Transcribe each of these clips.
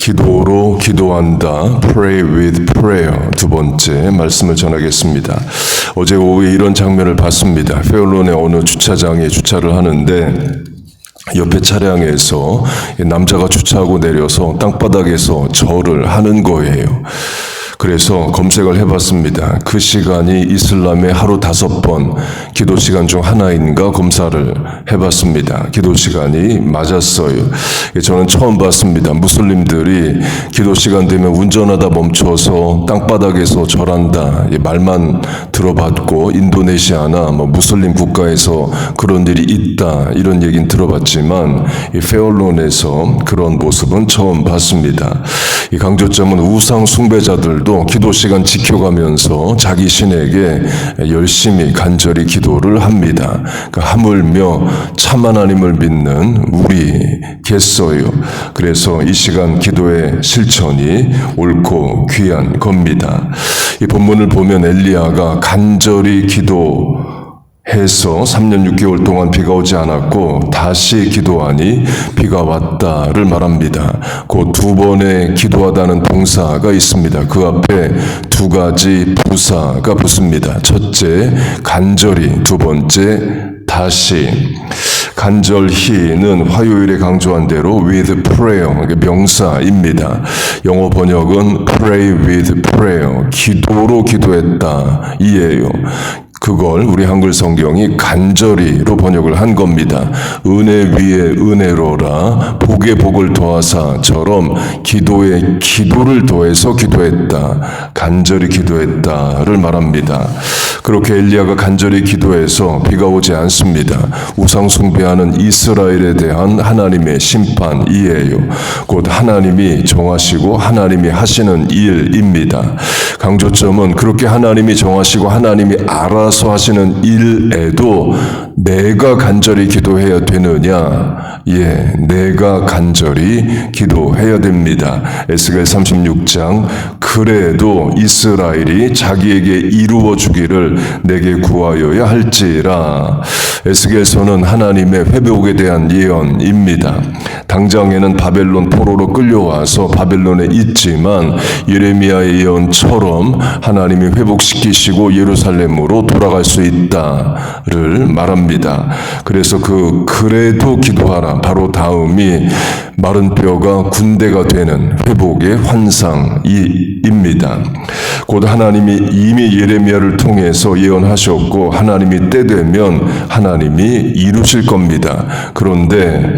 기도로 기도한다. Pray with prayer. 두 번째 말씀을 전하겠습니다. 어제 오후에 이런 장면을 봤습니다. 페올론의 어느 주차장에 주차를 하는데 옆에 차량에서 남자가 주차하고 내려서 땅바닥에서 절을 하는 거예요. 그래서 검색을 해봤습니다. 그 시간이 이슬람의 하루 5번 기도 시간 중 하나인가 검사를 해봤습니다. 기도 시간이 맞았어요. 저는 처음 봤습니다. 무슬림들이 기도 시간 되면 운전하다 멈춰서 땅바닥에서 절한다. 말만 들어봤고 인도네시아나 무슬림 국가에서 그런 일이 있다. 이런 얘기는 들어봤지만 이 페올론에서 그런 모습은 처음 봤습니다. 이 강조점은 우상 숭배자들도 기도 시간 지켜가면서 자기 신에게 열심히 간절히 기도를 합니다. 하물며 참 하나님을 믿는 우리겠어요. 그래서 이 시간 기도의 실천이 옳고 귀한 겁니다. 이 본문을 보면 엘리야가 간절히 기도해서 3년 6개월 동안 비가 오지 않았고 다시 기도하니 비가 왔다를 말합니다. 그 두 번의 기도하다는 동사가 있습니다. 그 앞에 두 가지 부사가 붙습니다. 첫째, 간절히. 두 번째, 다시. 간절히는 화요일에 강조한 대로 with prayer, 명사입니다. 영어 번역은 pray with prayer, 기도로 기도했다 이에요. 그걸 우리 한글 성경이 간절히로 번역을 한 겁니다. 은혜 위에 은혜로라 복에 복을 더하사처럼 기도에 기도를 더해서 기도했다. 간절히 기도했다를 말합니다. 그렇게 엘리야가 간절히 기도해서 비가 오지 않습니다. 우상 숭배하는 이스라엘에 대한 하나님의 심판이에요. 곧 하나님이 정하시고 하나님이 하시는 일입니다. 강조점은 그렇게 하나님이 정하시고 하나님이 알아서 하시는 일에도 내가 간절히 기도해야 되느냐? 예, 내가 간절히 기도해야 됩니다. 에스겔 36장 그래도 이스라엘이 자기에게 이루어 주기를 내게 구하여야 할지라. 에스겔서는 하나님의 회복에 대한 예언입니다. 당장에는 바벨론 포로로 끌려와서 바벨론에 있지만 예레미야의 예언처럼 하나님이 회복시키시고 예루살렘으로 돌아갈 수 있다를 말합니다. 그래서 그래도 기도하라. 바로 다음이 마른 뼈가 군대가 되는 회복의 환상입니다. 곧 하나님이 이미 예레미야를 통해서 예언하셨고 하나님이 때 되면 하나님이 이루실 겁니다. 그런데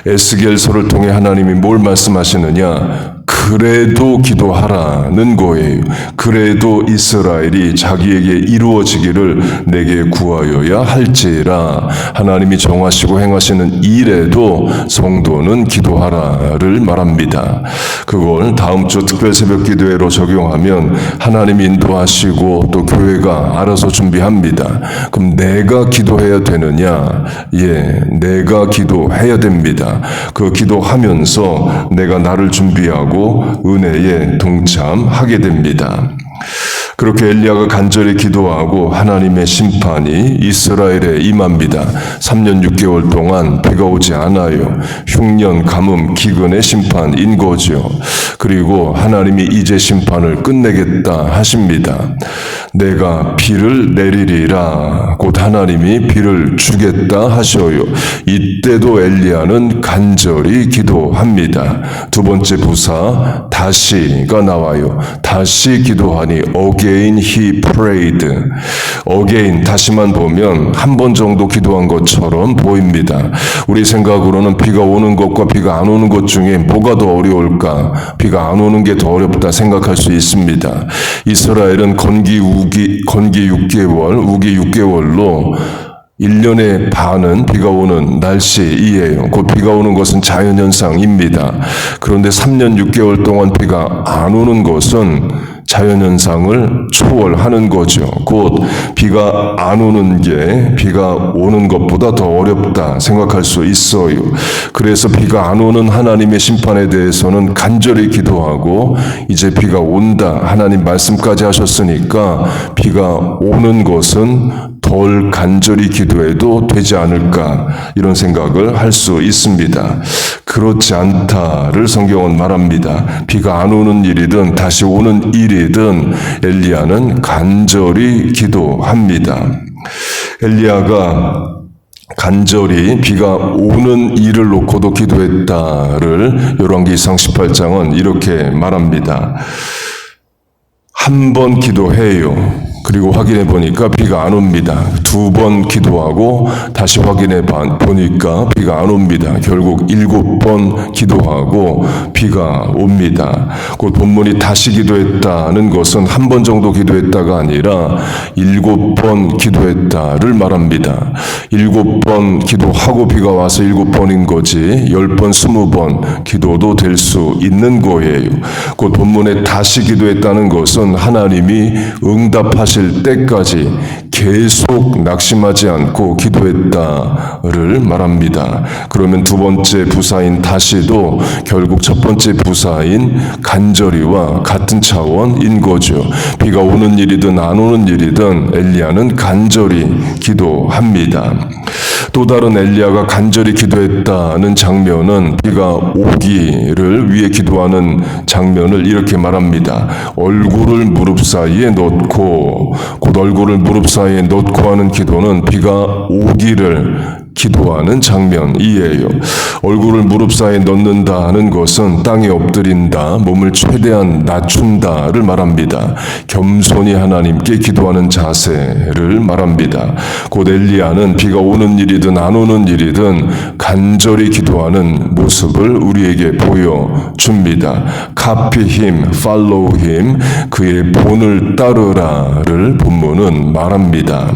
에스겔서를 통해 하나님이 뭘 말씀하시느냐? 그래도 기도하라는 거예요. 그래도 이스라엘이 자기에게 이루어지기를 내게 구하여야 할지라. 하나님이 정하시고 행하시는 일에도 성도는 기도하라를 말합니다. 그걸 다음 주 특별 새벽 기도회로 적용하면 하나님이 인도하시고 또 교회가 알아서 준비합니다. 그럼 내가 기도해야 되느냐? 예, 내가 기도해야 됩니다. 그 기도하면서 내가 나를 준비하고 은혜에 동참하게 됩니다. 그렇게 엘리야가 간절히 기도하고 하나님의 심판이 이스라엘에 임합니다. 3년 6개월 동안 비가 오지 않아요. 흉년, 가뭄, 기근의 심판인 거죠. 그리고 하나님이 이제 심판을 끝내겠다 하십니다. 내가 비를 내리리라. 곧 하나님이 비를 주겠다 하셔요. 이때도 엘리야는 간절히 기도합니다. 두 번째 부사 다시가 나와요. 다시 기도하니 again he prayed. again 다시만 보면 한 번 정도 기도한 것처럼 보입니다. 우리 생각으로는 비가 오는 것과 비가 안 오는 것 중에 뭐가 더 어려울까? 비가 안 오는 게 더 어렵다 생각할 수 있습니다. 이스라엘은 건기 6개월, 우기 6개월로 1년의 반은 비가 오는 날씨이에요. 곧 비가 오는 것은 자연현상입니다. 그런데 3년 6개월 동안 비가 안 오는 것은 자연현상을 초월하는 거죠. 곧 비가 안 오는 게 비가 오는 것보다 더 어렵다 생각할 수 있어요. 그래서 비가 안 오는 하나님의 심판에 대해서는 간절히 기도하고 이제 비가 온다. 하나님 말씀까지 하셨으니까 비가 오는 것은 덜 간절히 기도해도 되지 않을까 이런 생각을 할 수 있습니다. 그렇지 않다를 성경은 말합니다. 비가 안 오는 일이든 다시 오는 일이든 엘리야는 간절히 기도합니다. 엘리야가 간절히 비가 오는 일을 놓고도 기도했다를 열왕기상 18장은 이렇게 말합니다. 한 번 기도해요. 그리고 확인해 보니까 비가 안 옵니다. 2번 기도하고 다시 확인해 보니까 비가 안 옵니다. 결국 7번 기도하고 비가 옵니다. 그 본문이 다시 기도했다는 것은 한 번 정도 기도했다가 아니라 7번 기도했다를 말합니다. 7번 기도하고 비가 와서 7번인 거지 10번, 20번 기도도 될 수 있는 거예요. 그 본문에 다시 기도했다는 것은 하나님이 응답하실 때까지 계속 낙심하지 않고 기도했다를 말합니다. 그러면 두 번째 부사인 다시도 결국 첫 번째 부사인 간절히와 같은 차원인 거죠. 비가 오는 일이든 안 오는 일이든 엘리야는 간절히 기도합니다. 또 다른 엘리야가 간절히 기도했다는 장면은 비가 오기를 위해 기도하는 장면을 이렇게 말합니다. 얼굴을 무릎 사이에 넣고 곧 얼굴을 무릎 사이에 넣고 하는 기도는 비가 오기를 기도하는 장면이에요. 얼굴을 무릎 사이에 넣는다는 것은 땅에 엎드린다, 몸을 최대한 낮춘다를 말합니다. 겸손히 하나님께 기도하는 자세를 말합니다. 곧 엘리야는 비가 오는 일이든 안 오는 일이든 간절히 기도하는 모습을 우리에게 보여줍니다. Copy him, follow him, 그의 본을 따르라를 본문은 말합니다.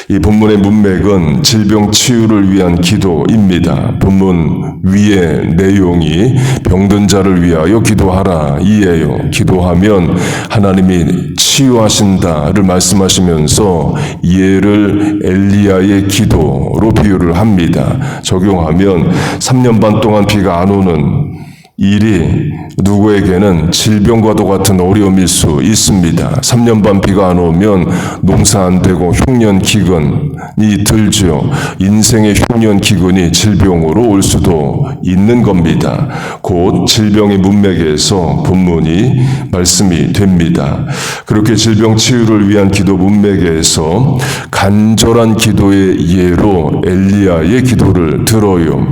이 본문의 문맥은 질병 치유를 위한 기도입니다. 본문 위의 내용이 병든 자를 위하여 기도하라 이에요. 기도하면 하나님이 치유하신다를 말씀하시면서 이해를 엘리야의 기도로 비유를 합니다. 적용하면 3년 반 동안 비가 안 오는 일이 누구에게는 질병과도 같은 어려움일 수 있습니다. 3년 반 비가 안 오면 농사 안 되고 흉년 기근이 들죠. 인생의 흉년 기근이 질병으로 올 수도 있는 겁니다. 곧 질병의 문맥에서 본문이 말씀이 됩니다. 그렇게 질병 치유를 위한 기도 문맥에서 간절한 기도의 예로 엘리야의 기도를 들어요.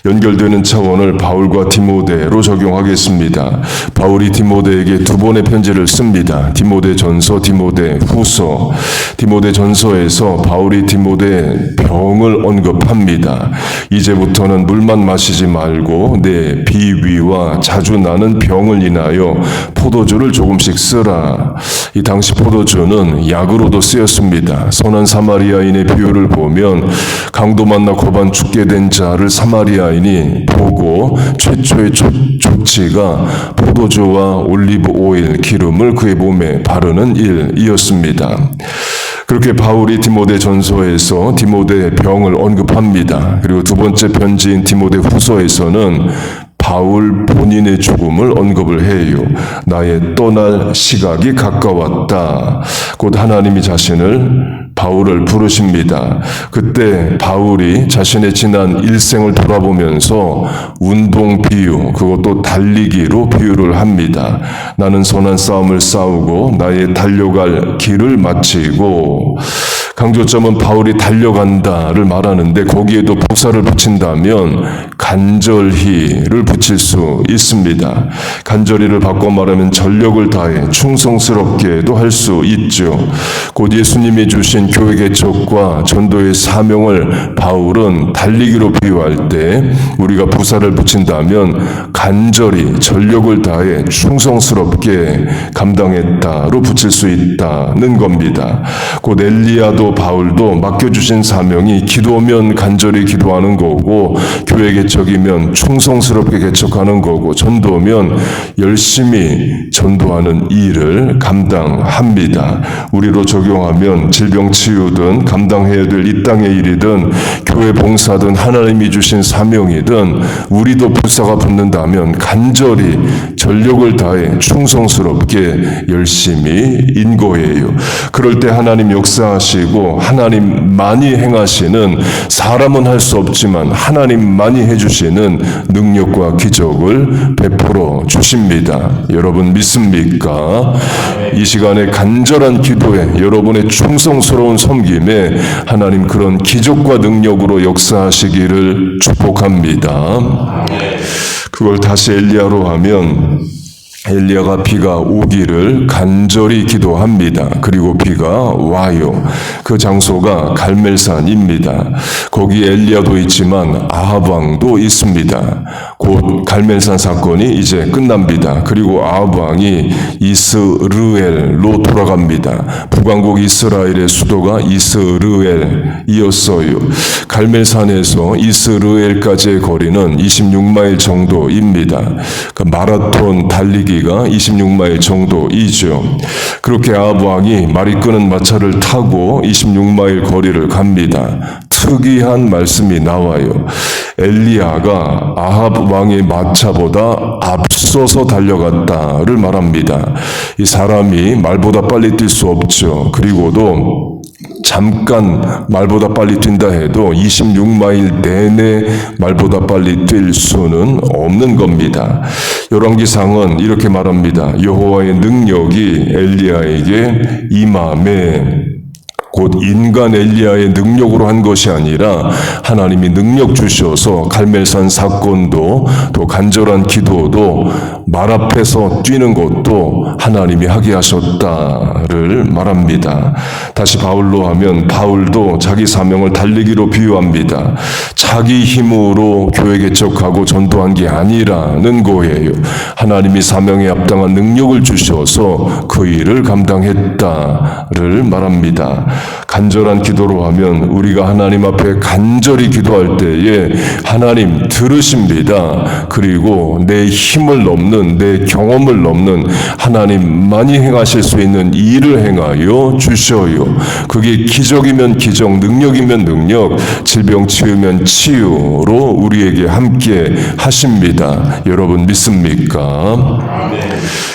연결되는 차원을 바울과 디모데로 적용하겠습니다. 바울이 디모데에게 2번의 편지를 씁니다. 디모데 전서, 디모데 후서. 디모데 전서에서 바울이 디모데의 병을 언급합니다. 이제부터는 물만 마시지 말고 내 비위와 자주 나는 병을 인하여 포도주를 조금씩 쓰라. 이 당시 포도주는 약으로도 쓰였습니다. 선한 사마리아인의 비유를 보면 강도 만나 고반 죽게 된 자를 사마리아인이 보고 최초의 조치가 포도주와 올리브 오일, 기름을 그의 몸에 바르는 일이었습니다. 그렇게 바울이 디모데 전서에서 디모데의 병을 언급합니다. 그리고 두 번째 편지인 디모데 후서에서는 바울 본인의 죽음을 언급을 해요. 나의 떠날 시각이 가까웠다. 곧 하나님이 바울을 부르십니다. 그때 바울이 자신의 지난 일생을 돌아보면서 운동 비유, 그것도 달리기로 비유를 합니다. 나는 선한 싸움을 싸우고 나의 달려갈 길을 마치고, 강조점은 바울이 달려간다를 말하는데 거기에도 부사를 붙인다면 간절히를 붙일 수 있습니다. 간절히를 바꿔 말하면 전력을 다해 충성스럽게도 할 수 있죠. 곧 예수님이 주신 교회 개척과 전도의 사명을 바울은 달리기로 비유할 때 우리가 부사를 붙인다면 간절히 전력을 다해 충성스럽게 감당했다로 붙일 수 있다는 겁니다. 곧 엘리야도 바울도 맡겨주신 사명이 기도면 간절히 기도하는 거고, 교회 개척이면 충성스럽게 개척하는 거고, 전도면 열심히 전도하는 일을 감당합니다. 우리로 적용하면 질병 치유든 감당해야 될 이 땅의 일이든 교회 봉사든 하나님이 주신 사명이든 우리도 부사가 붙는다면 간절히 전력을 다해 충성스럽게 열심히 인 거예요. 그럴 때 하나님 역사하시고 하나님 많이 행하시는, 사람은 할 수 없지만 하나님 많이 해주시는 능력과 기적을 베풀어 주십니다. 여러분 믿습니까? 이 시간에 간절한 기도에, 여러분의 충성스러운 섬김에 하나님 그런 기적과 능력으로 역사하시기를 축복합니다. 그걸 다시 엘리야로 하면, 엘리야가 비가 오기를 간절히 기도합니다. 그리고 비가 와요. 그 장소가 갈멜산입니다. 거기 엘리야도 있지만 아합 왕도 있습니다. 곧 갈멜산 사건이 이제 끝납니다. 그리고 아합 왕이 이스르엘로 돌아갑니다. 북왕국 이스라엘의 수도가 이스르엘이었어요. 갈멜산에서 이스르엘까지의 거리는 26마일 정도입니다. 그 마라톤 달리기가 26마일 정도이죠. 그렇게 아합 왕이 말이 끄는 마차를 타고 26마일 거리를 갑니다. 특이한 말씀이 나와요. 엘리야가 아합 왕의 마차보다 앞서서 달려갔다를 말합니다. 이 사람이 말보다 빨리 뛸 수 없죠. 그리고도 잠깐 말보다 빨리 뛴다 해도 26마일 내내 말보다 빨리 뛸 수는 없는 겁니다. 열왕기상은 이렇게 말합니다. 여호와의 능력이 엘리야에게 임함에, 곧 인간 엘리야의 능력으로 한 것이 아니라 하나님이 능력 주셔서 갈멜산 사건도, 또 간절한 기도도, 말 앞에서 뛰는 것도 하나님이 하게 하셨다를 말합니다. 다시 바울로 하면 바울도 자기 사명을 달리기로 비유합니다. 자기 힘으로 교회 개척하고 전도한 게 아니라는 거예요. 하나님이 사명에 합당한 능력을 주셔서 그 일을 감당했다를 말합니다. 간절한 기도로 하면 우리가 하나님 앞에 간절히 기도할 때에 하나님 들으십니다. 그리고 내 힘을 넘는, 내 경험을 넘는 하나님만이 행하실 수 있는 일을 행하여 주셔요. 그게 기적이면 기적, 능력이면 능력, 질병 치유면 치유로 우리에게 함께 하십니다. 여러분 믿습니까?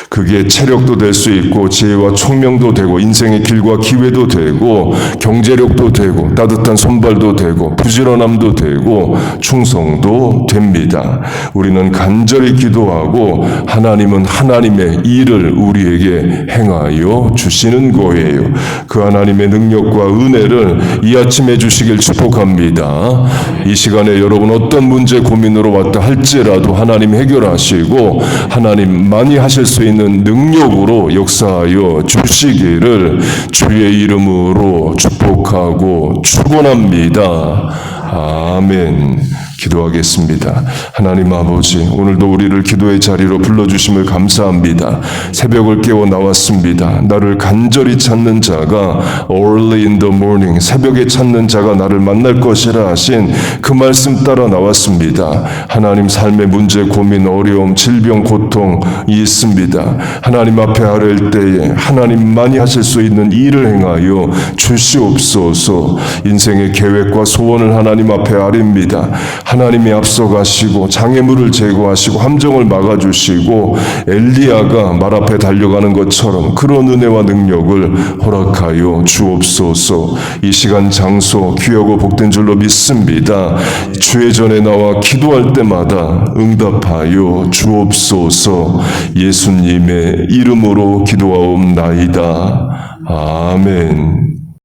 그게 체력도 될 수 있고, 지혜와 총명도 되고, 인생의 길과 기회도 되고, 경제력도 되고, 따뜻한 손발도 되고, 부지런함도 되고, 충성도 됩니다. 우리는 간절히 기도하고 하나님은 하나님의 일을 우리에게 행하여 주시는 거예요. 그 하나님의 능력과 은혜를 이 아침에 주시길 축복합니다. 이 시간에 여러분 어떤 문제 고민으로 왔다 할지라도 하나님 해결하시고 하나님 많이 하실 수 있는 능력으로 역사하여 주시기를 주의 이름으로 축복하고 축원합니다. 아멘. 기도하겠습니다. 하나님 아버지, 오늘도 우리를 기도의 자리로 불러주심을 감사합니다. 새벽을 깨워 나왔습니다. 나를 간절히 찾는 자가 early in the morning, 새벽에 찾는 자가 나를 만날 것이라 하신 그 말씀 따라 나왔습니다. 하나님, 삶의 문제, 고민, 어려움, 질병, 고통이 있습니다. 하나님 앞에 아뢰일 때에 하나님만이 하실 수 있는 일을 행하여 주시옵소서. 인생의 계획과 소원을 하나님 앞에 아뢰입니다. 하나님이 앞서가시고 장애물을 제거하시고 함정을 막아주시고 엘리야가 말 앞에 달려가는 것처럼 그런 은혜와 능력을 허락하여 주옵소서. 이 시간 장소 귀하고 복된 줄로 믿습니다. 주의 전에 나와 기도할 때마다 응답하여 주옵소서. 예수님의 이름으로 기도하옵나이다. 아멘.